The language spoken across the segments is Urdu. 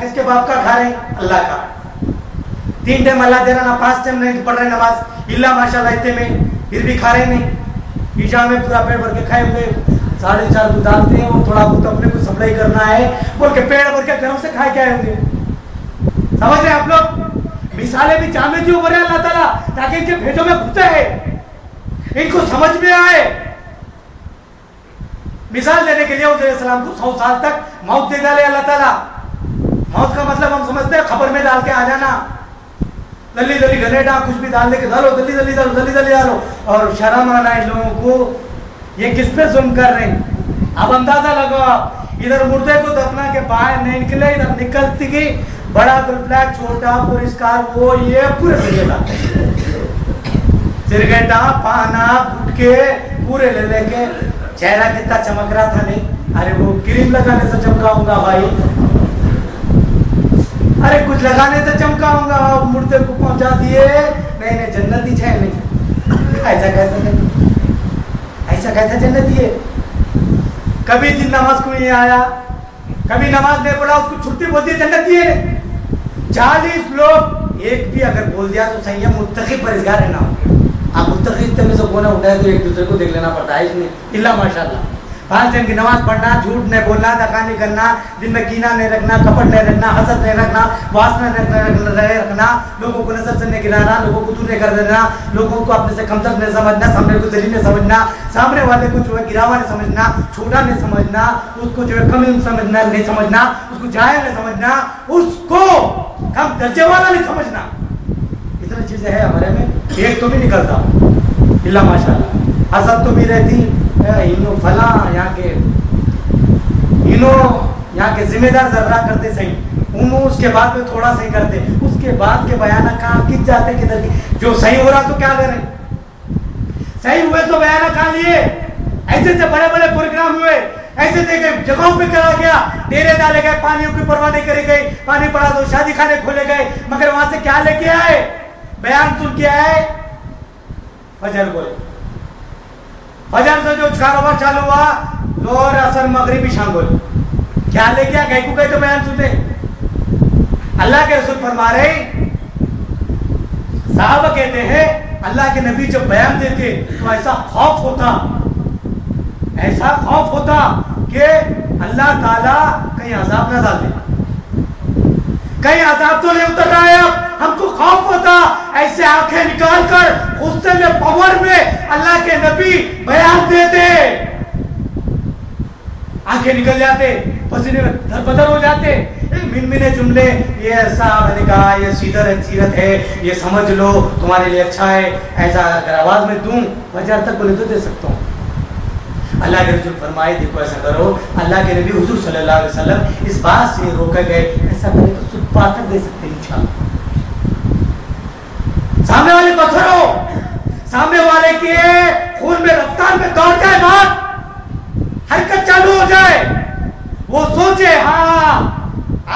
کس کے باپ کا کھا رہے ہیں؟ اللہ کا. 3 ٹائم اللہ دے رہا نا, 5 ٹائم نہیں پڑھ رہے نماز, اللہ ماشاءاللہ اتنے میں پھر بھی کھا رہے نہیں. عشاء میں پورا پیٹ بھر کے کھائے ہوئے, 4.5 دودھ ڈالتے ہیں اور تھوڑا بہت اپنے کو سپلائی کرنا ہے بول کے پیڑ بھر کے گھروں سے کھائے کے آئے ہوں گے. سمجھ رہے ہیں آپ لوگ؟ مثالیں بھی جامع کیوں بولے اللہ تعالیٰ, تاکہ ان کے بھیجوں میں گھسے ہے, ان کو سمجھ میں آئے. مثال دینے کے لیے حضور علیہ السلام کو 100 سال تک موت دے ڈالے اللہ تعالیٰ. موت کا مطلب ہم سمجھتے ہیں خبر میں ڈال کے آ جانا, جلدی جلدی گھنٹا کچھ بھی ڈالنے کے ڈالو, جلدی جلدی ڈالو, جلدی جلدی ڈالو. اور شرم آنا ان لوگوں کو, یہ کس پہ ظلم کر رہے ہیں. اب اندازہ لگاؤ, ادھر مردے کو دفنا کے باہر نہیں نکلے, ادھر نکلتی گئی بڑا گلفلیک, چھوٹا پورسکار, وہ یہ پورے سرگیٹا پانا گٹکے پورے لے لے کے. چہرہ کتنا چمک رہا تھا نہیں, ارے وہ کریم لگانے سے چمکاؤں گا بھائی, ارے کچھ لگانے سے چمکاؤں گا. مردے کو پہنچا دیے, نہیں نہیں جنتی ہے نہیں, ایسا کیسا جنتی ہے. کبھی دن نماز کو نہیں آیا, کبھی نماز نہیں پڑھا, اس کو چھٹی بولتی ہے جنتی ہے. 40 لوگ ایک بھی اگر بول دیا تو صحیح ہے, متقی پرہیزگار رہنا ہوگا. آپ متقی میں سے کونا اٹھائے تو ایک دوسرے کو دیکھ لینا پڑتا ہے, اس میں اللہ ماشاءاللہ. 5 ٹائم کی نماز پڑھنا, جھوٹ نہیں بولنا, دھکا نہیں کرنا, دن میں کینہ نہیں رکھنا, کپٹ نہیں رکھنا, حسد نہیں رکھنا, واسنہ نہیں رکھنا, لوگوں کو نظر سے نہیں گرانا, لوگوں کو دور نہیں کر دینا, لوگوں کو اپنے سے کمتر نہیں سمجھنا, سامنے کو ذلیل نہیں سمجھنا, سامنے والے کو جو ہے گراوا نہیں سمجھنا, چھوٹا نہیں سمجھنا, اس کو جو ہے کم سمجھنا نہیں سمجھنا, اس کو جاہل نہیں سمجھنا, اس کو کم درجے والا نہیں سمجھنا. اتنی چیزیں ہیں ہمارے میں, ایک تو بھی نکلتا اللہ ماشاءاللہ. حسد تو بھی رہتی, انہوں فلاں یہاں کے ذمہ دار ذرا کرتے صحیح, انہوں اس کے بعد میں تھوڑا صحیح کرتے, اس کے بعد کے بیانات کہاں کس جاتے کدھر کی. جو صحیح ہو رہا تو کیا کریں, صحیح ہوئے تو بیانات کہاں لیے. ایسے سے بڑے بڑے پروگرام ہوئے, ایسے سے جگہوں پہ کرا گیا, ڈیرے ڈالے گئے, پانیوں کی پرواہ نہیں کری گئی, پانی پڑا تو شادی خانے کھولے گئے, مگر وہاں سے کیا لے کے آئے, بیان سن کے آئے. فجر بولے, فجر سے جو کاروبار چالو ہوا, زور اثر مغربی شام بولے, کیا لے کیا گئے کو گئے تو بیان سنتے. اللہ کے رسول فرما رہے, صحابہ کہتے ہیں اللہ کے نبی جب بیان دیتے تو ایسا خوف ہوتا, ایسا خوف ہوتا کہ اللہ تعالیٰ کہیں عذاب نہ ڈال دے, کہیں عذاب تو نہیں اتر رہا ہے. اب ہم کو خوف ہوتا, ایسے آنکھیں نکال کر غصے میں پاور میں اللہ کے نبی بیان دیتے, آنکھیں نکل جاتے, پسینے میں در بدر ہو جاتے. منمنے جملے, یہ ایسا میں نے کہا, یہ سیرت ہے, یہ سمجھ لو تمہارے لیے اچھا ہے, ایسا اگر آواز میں دوں فجر تک بولے تو دے سکتا ہوں. اللہ کے رسول فرمائے دیکھو ایسا کرو, اللہ کے نبی حضور صلی اللہ علیہ وسلم اس بات سے روکے گئے, ایسا کرے تو صبح پا کر دے سکتے ہیں انشاءاللہ. سامنے والے پتھروں, سامنے والے کے خون میں رفتار میں دوڑ جائے بات, حرکت چالو ہو جائے, وہ سوچے ہاں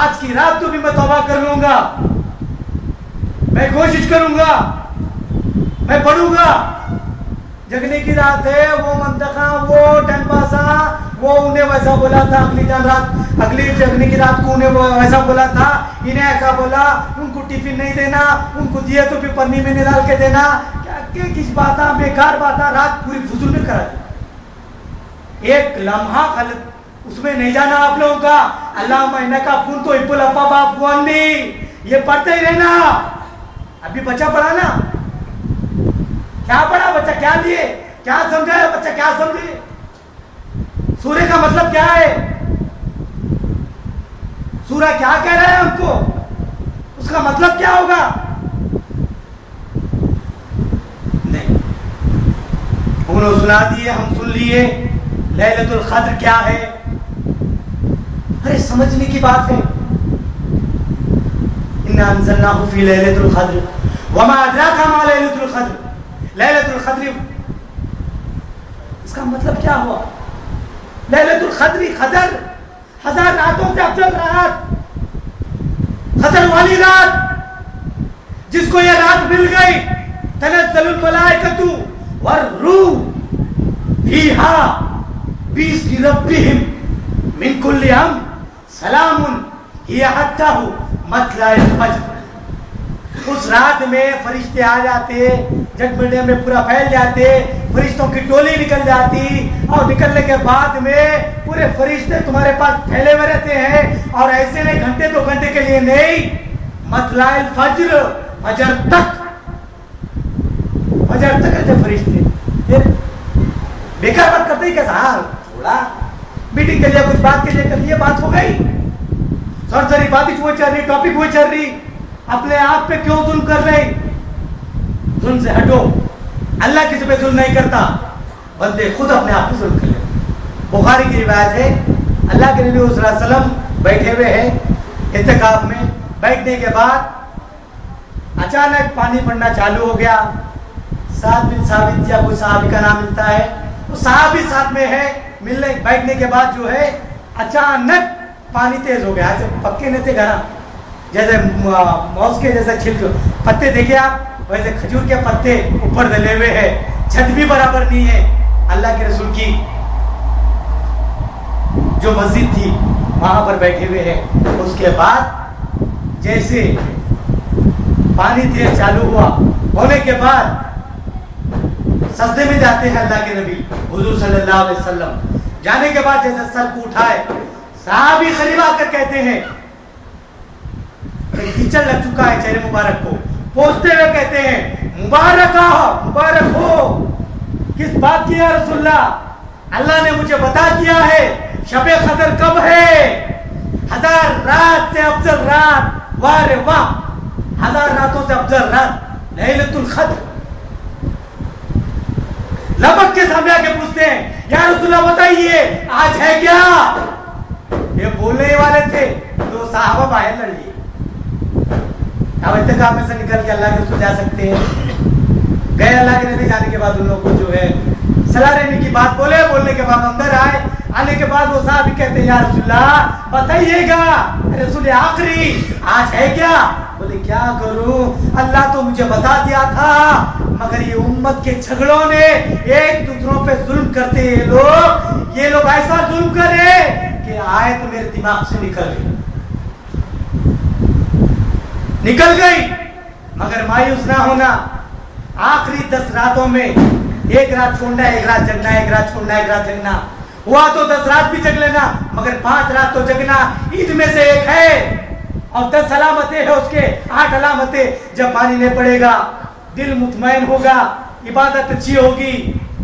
آج کی رات تو بھی میں توبہ کر لوں گا, میں کوشش کروں گا, میں پڑھوں گا. جگنے کی رات ہے, وہ منطقہ, وہ ٹائم پاسا, وہ انہیں ویسا بولا تھا, اگلی جگنے کی رات کو انہیں ویسا بولا تھا, انہیں ایسا بولا, ان کو ٹفن نہیں دینا, ان کو دیے تو بھی پنی میں نہیں ڈال کے دینا, کس باتاں بیکار باتاں رات پوری فضول میں کرا دی. ایک لمحہ غلط اس میں نہیں جانا آپ لوگوں کا. اللہ مہینہ کا پھول تو ابل اپا باپ نہیں, یہ پڑھتے ہی رہنا. ابھی بچہ پڑھا نا, کیا پڑھا بچہ, کیا لیے, کیا سمجھا ہے بچہ, کیا سمجھے, سورہ کا مطلب کیا ہے, سورہ کیا کہہ رہا ہے ہم کو, اس کا مطلب کیا ہوگا. نہیں, انہوں نے سنا دیے, ہم سن لیے. لیلۃ القدر کیا ہے, ارے سمجھنے کی بات ہے. انا انزلناہ فی لیلۃ القدر وما ادراک ما لیلۃ القدر. لیلۃ القدر اس کا مطلب کیا ہوا. لیلۃ القدر, قدر 1000 راتوں سے افضل رات, قدر والی رات جس کو یہ رات مل گئی. تنزل الملائکۃ والروح فیہا بإذن ربہم من کل امر سلام یہ حتی مطلع الفجر. اس رات میں فرشتے آ جاتے, ججمنٹ میں پورا پھیل جاتے, فرشتوں کی ٹولی نکل جاتی, اور نکلنے کے بعد میں پورے فرشتے تمہارے پاس پھیلے ہوئے رہتے ہیں. اور ایسے نہیں گھنٹے 2 گھنٹے کے لیے نہیں, مطلع الفجر, فجر تک رہتے فرشتے. بیکار بات کرتے ہی کیسا, ہاں تھوڑا میٹنگ کے لیے کچھ بات کے لیے کر لیے, بات ہو گئی, سری بات ہی وہ چل رہی, ٹاپک وہ چل رہی, اپنے آپ پہ کیوں ظلم کر رہے؟ ظلم سے ہٹو. اللہ کسی پہ ظلم نہیں کرتا, بندے خود اپنے آپ پہ ظلم کر لیتے. بخاری کی روایت ہے, اللہ کے نبی صلی اللہ علیہ وسلم بیٹھے ہوئے ہیں اعتکاف میں. بیٹھنے کے بعد اچانک پانی پڑنا چالو ہو گیا. سعد بن ثابت یا کوئی صحابی کا نام ملتا ہے, وہ صحابی ساتھ میں ہے. ملنے بیٹھنے کے بعد جو ہے اچانک پانی تیز ہو گیا. ایسے پکے نہیں تھے گھر, جیسے موز کے جیسے چھلک پتے دیکھے آپ, ویسے کھجور کے پتے اوپر ڈلے ہوئے ہیں, چھت بھی برابر نہیں ہے. اللہ کے رسول کی جو مسجد تھی وہاں پر بیٹھے ہوئے ہیں. اس کے بعد جیسے پانی تیز چالو ہوا, ہونے کے بعد سجدے میں جاتے ہیں اللہ کے نبی حضور صلی اللہ علیہ وسلم. جانے کے بعد جیسے سر کو اٹھائے, صحابی قریب آ کر کہتے ہیں کیچڑ لگ چکا ہے چہرے مبارک کو, پوچھتے ہوئے کہتے ہیں مبارک ہو. کس بات کی یا رسول اللہ؟ اللہ نے مجھے بتا دیا ہے شب قدر کب ہے. 1000 رات سے افضل رات, واہ رے واہ, 1000 راتوں سے افضل رات لیلۃ القدر. لبک کے سامنے آ کے پوچھتے ہیں یا رسول اللہ بتائیے آج ہے کیا؟ یہ بولنے والے تھے تو صحابہ باہر لڑ لیے. اب اتقاء میں سے نکل کے اللہ کے رسول جا سکتے ہیں. گئے اللہ کے نبی, جانے کے بعد ان لوگوں کو جو ہے صلاح لینے کی بات بولے, بولنے کے بعد اندر آئے. آنے کے بعد وہ صحابی کہتے ہیں یا رسول اللہ بتائیے گا, رسول آخری آج ہے کیا؟ بولے کیا کروں, اللہ تو مجھے بتا دیا تھا, مگر یہ امت کے جھگڑوں نے ایک دوسروں پہ ظلم کرتے یہ لوگ ایسا ظلم کرے کہ آیت میرے دماغ سے نکل گئی. مگر مایوس نہ ہونا, آخری 10 راتوں میں ایک رات چھوڑنا ہے, ایک رات جگنا ہے, ایک رات چھوڑنا ہے, ایک رات جگنا ہوا تو 10 رات بھی جگ لینا, مگر 5 رات تو جگنا عید میں سے ایک ہے. اور 10 علامتیں ہیں اس کے, 8 علامتیں. جب پانی نہیں پڑے گا دل مطمئن ہوگا, عبادت اچھی ہوگی,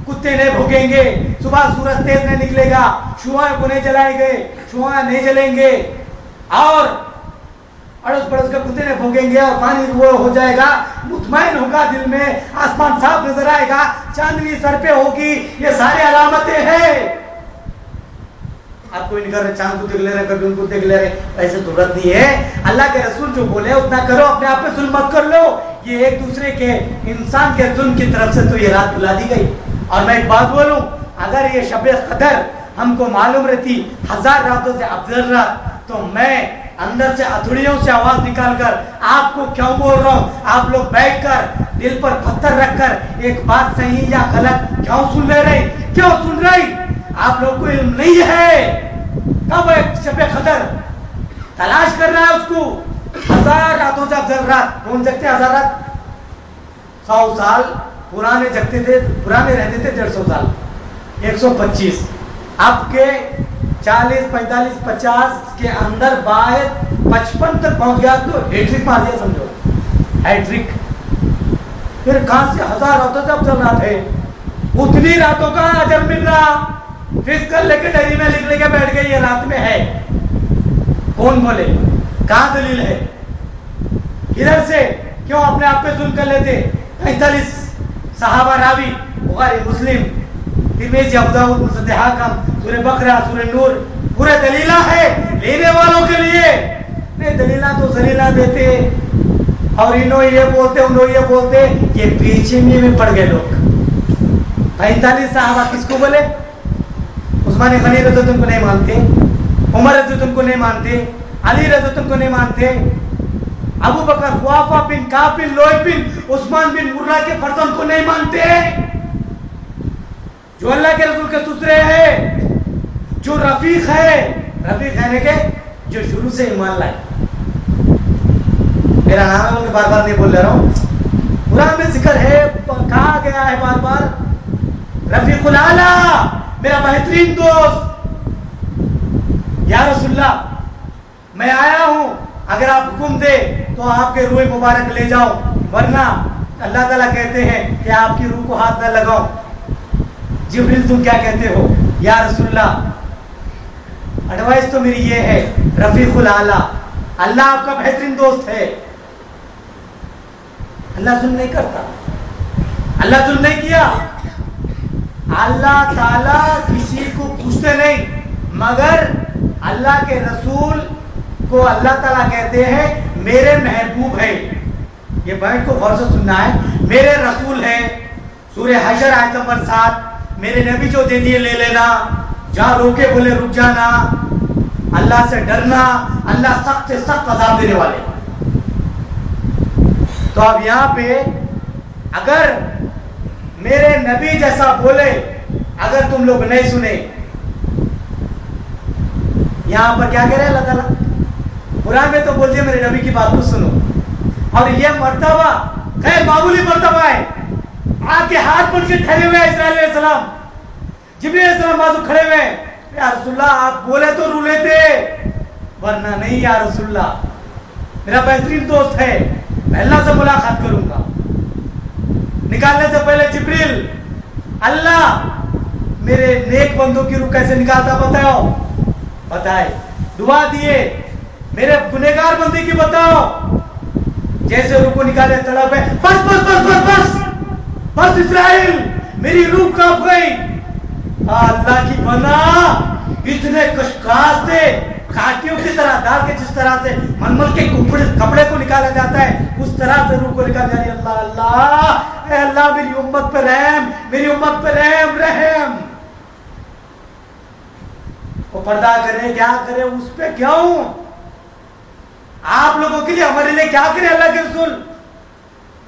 کتے نہیں بھوگیں گے, صبح سورج تیز نہیں نکلے گا, شعاع کو نہیں جلائیں گے, شعاع نہیں جلیں گے, اور اڑوس پڑوس کے کتے نہیں بھوگیں گے, اور پانی وہ ہو جائے گا, مطمئن ہوگا دل میں, آسمان صاف نظر آئے گا, چاندنی سر پہ ہوگی. یہ ساری علامتیں ہیں. آپ کوئی نہیں کر رہے, چاند کو دیکھ لے رہے, کبھی ان کو دیکھ لے رہے, ایسے ضرورت نہیں ہے. اللہ کے رسول جو بولے اتنا کرو, اپنے آپ پہ ظلم مت کر لو. یہ ایک دوسرے کے انسان کے ظلم کی طرف سے تو یہ رات بلا دی گئی. اور میں ایک بات بولوں, اگر یہ شب قدر ہم کو معلوم رہتی 1000 راتوں سے افضل رات, تو میں اندر سے اتھڑیوں سے آواز نکال کر آپ کو کیوں بول رہا ہوں. آپ لوگ بیٹھ کر دل پر پتھر رکھ کر ایک بات صحیح یا غلط کیوں سن لے رہے, کیوں سن رہی؟ آپ لوگ کو علم نہیں ہے کب ہے شب قدر, تلاش کر رہا ہے اس کو. 1000 راتوں سے افضل رات کون جگتے؟ 1000 رات 100 سال پرانے جگتے تھے, پرانے رہتے تھے 150 سال, 125. اب کے 40 45 50 کے اندر باہر 55 تک پہنچ گیا تو ہیٹرک مار دیا, سمجھو ہیٹرک. پھر کہاں سے 1000 راتوں سے افضل رات ہے؟ اتنی راتوں کا اجر مل رہا, فزیکل لے کے ڈائری میں لکھ لے کے بیٹھ گئے یہ رات میں ہے. کون بولے؟ کہاں دلیل ہے؟ ادھر سے کیوں اپنے آپ پہ ظلم کر لیتے؟ 45 صحابہ راوی, بخاری مسلم ترمذی ابو داؤد مسند حاکم, سورہ بقرہ, سورہ نور, پورے دلیلہ ہے لینے والوں کے لیے. نہیں دلیلہ تو زلیلہ دیتے, اور انہوں یہ بولتے انہوں یہ بولتے, یہ پیچھے میں پڑ گئے لوگ. 45 صحابہ کس کو بولے؟ عثمان غنی رضی اللہ عنہ کو نہیں مانتے, عمر رضی اللہ عنہ کو نہیں مانتے, علی رضی اللہ عنہ کو نہیں مانتے, ابو بکر, خوافہ بن کعب بن لوئی بن عثمان بن مرہ کے فرزند کو نہیں مانتے, جو اللہ کے رسول کے سسرے ہیں, جو رفیق ہے. رفیق ہے کہ جو شروع سے ایمان لائے. میرا نام ہے بول کے بار بار نہیں بول رہا ہوں. قرآن میں ذکر ہے, کہا گیا ہے بار بار, رفیق الاعلیٰ, میرا بہترین دوست. یا رسول اللہ میں آیا ہوں, اگر آپ حکم دے تو آپ کے روح مبارک لے جاؤ, ورنہ اللہ تعالیٰ کہتے ہیں کہ آپ کی روح کو ہاتھ نہ لگاؤ. جبریل تم کیا کہتے ہو؟ یا رسول اللہ ایڈوائس تو میری یہ ہے, رفیق الاعلیٰ, اللہ آپ کا بہترین دوست ہے. اللہ ظلم نہیں کرتا, اللہ ظلم نہیں کیا. اللہ تعالیٰ کسی کو پوچھتے نہیں, مگر اللہ کے رسول کو اللہ تعالیٰ کہتے ہیں میرے محبوب ہے. یہ بات کو غور سے سننا ہے. میرے رسول ہے, سورہ حشر آیت نمبر 7, میرے نبی جو دے دیے لے لینا, جہاں روکے بولے رک جانا, اللہ سے ڈرنا, اللہ سخت سے سخت عذاب دینے والے. تو اب یہاں پہ اگر میرے نبی جیسا بولے, اگر تم لوگ نہیں سنے, یہاں پر کیا کہہ رہے ہیں اللہ تعالیٰ؟ قرآن میں تو بولتے ہیں میرے نبی کی بات کو سنو. اور یہ مرتبہ غیر معمولی مرتبہ ہے. آپ کے ہاتھ بن کے ٹھہرے ہوئے اسرائیل علیہ السلام, جبریل علیہ السلام بازو کھڑے ہوئے, یا رسول اللہ آپ بولے تو رو لیتے, ورنہ نہیں. یا رسول اللہ میرا بہترین دوست ہے, میں اللہ سے ملاقات کروں گا. نکالنے سے پہلے جبریل, اللہ میرے نیک بندوں کی روح کیسے نکالتا بتاؤ, بتائے. دعا دیے میرے گنہگار بندے کی بتاؤ, جیسے روح کو نکالے تڑپ ہے, بس بس بس بس بس بس اسرائیل میری روح کانپ گئی. اللہ کی بنا اتنے کشکاش سے کھاٹیوں کی طرح ڈال کے, جس طرح سے ململ کے کپڑے کو نکالا جاتا ہے, اس طرح سے روح کو نکال جا رہی. اللہ اللہ, اے اللہ میری امت پہ رحم, میری امت پہ رحم, رحم. وہ پردہ کرے کیا کرے, اس پہ کیوں؟ آپ لوگوں کے لیے ہمارے لیے کیا کرے اللہ کے رسول؟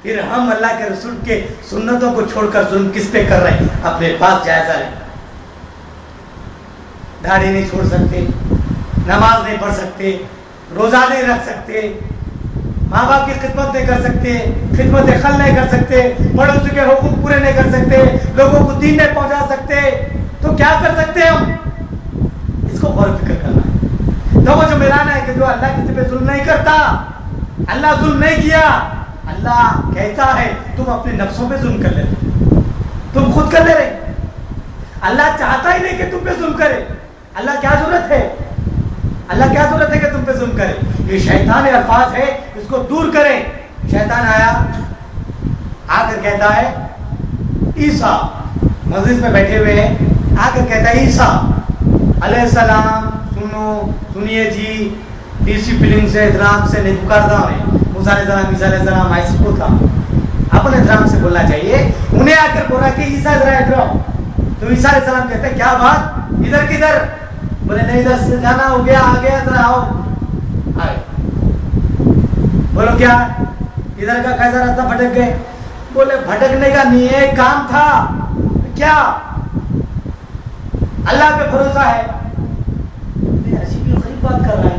پھر ہم اللہ کے رسول کے سنتوں کو چھوڑ کر ظلم کس پہ کر رہے ہیں؟ اپنے پاس جائزہ لیں. داڑھی نہیں چھوڑ سکتے, نماز نہیں پڑھ سکتے, روزہ نہیں رکھ سکتے, ماں باپ کی خدمت نہیں کر سکتے, خدمت خل نہیں کر سکتے, پڑوسی کے حقوق پورے نہیں کر سکتے, لوگوں کو دین نہیں پہنچا سکتے, تو کیا کر سکتے ہم؟ اس کو غور فکر کرنا ہے. تو وہ جو میرانا ہے کہ جو اللہ کسی پہ ظلم نہیں کرتا, اللہ ظلم نہیں کیا. اللہ کہتا ہے تم اپنے نفسوں پہ ظلم کر لیتے, تم خود کر لے رہے. اللہ چاہتا ہی نہیں کہ تم پہ ظلم کرے. اللہ کیا ضرورت ہے, اللہ کیا ضرورت ہے کہ تم پہ ظلم کرے؟ یہ شیطان الفاظ ہے, اس کو دور کریں. شیطان آیا, آ کر کہتا ہے عیسیٰ, مجلس میں بیٹھے ہوئے ہیں, آ کر کہتا ہے عیسیٰ علیہ السلام سنیے جی, ڈسپلن سے احترام سے نہیں پکارتا ہوں. موسیٰ علیہ السلام, عیسیٰ علیہ السلام ایسے کو تھا, اپنے احترام سے بولنا چاہیے. انہیں آ کر بولا کہ عیسیٰ ذرا ادھر آؤ. تو عیسیٰ علیہ السلام کہتے ہیں کیا بات, ادھر کدھر؟ بولے نہیں ادھر سے جانا ہو گیا, آ گیا, ذرا آؤ. آئے. بولو کیا ادھر کا کیسا راستہ بھٹک گئے؟ بولے بھٹکنے کا نہیں ہے, کام تھا. کیا؟ اللہ پہ بھروسہ ہے. عجیب غریب بات کر رہا ہے.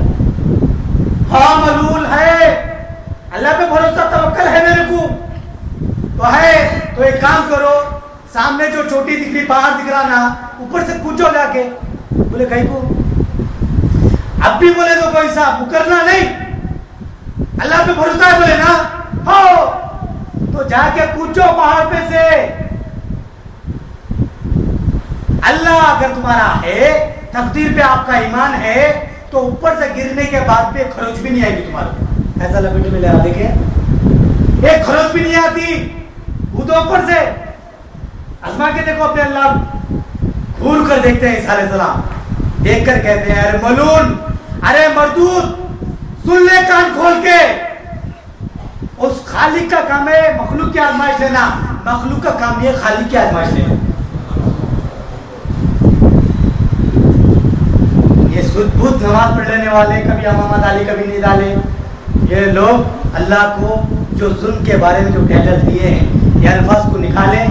ہاں ملول ہے, اللہ پہ بھروسہ توکل ہے میرے کو تو ہے. تو ایک کام کرو, سامنے جو چھوٹی دکھ رہی پہاڑ دکھ رہا نا, اوپر سے کودو جا کے. بولے کہیں کو اب بھی بولے تو کوئی صاحب مکرنا نہیں, اللہ پہ بھروسہ ہے. بولے نا ہو تو جا کے کودو پہاڑ پہ سے. اللہ اگر تمہارا ہے, تقدیر پہ آپ کا ایمان ہے, تو اوپر سے گرنے کے بعد بھی خروج بھی نہیں آئے گی تمہارے. ایسا لپیٹ میں لے آ دیکھیں, ایک خروج بھی نہیں آتی. وہ تو اوپر سے آزما کے دیکھو اپنے. اللہ گھور کر دیکھتے ہیں عیسیٰ علیہ السلام, دیکھ کر کہتے ہیں ارے ملون, ارے مردود, سن لے کان کھول کے. اس خالق کا کام ہے مخلوق کی آزمائش لینا, مخلوق کا کام یہ خالق کی آزمائش لینا. یہ سود بھوت نماز پڑھ لینے والے, کبھی امامہ ڈالے کبھی نہیں ڈالے, یہ لوگ اللہ کو جو ظلم کے بارے میں جو ٹیٹل دیے ہیں, یہ الفاظ کو نکالیں,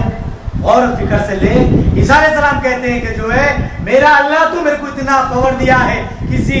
غور و فکر سے لیں. عیسیٰ علیہ السلام کہتے ہیں کہ جو ہے میرا اللہ تو میرے کو اتنا پاور دیا ہے, کسی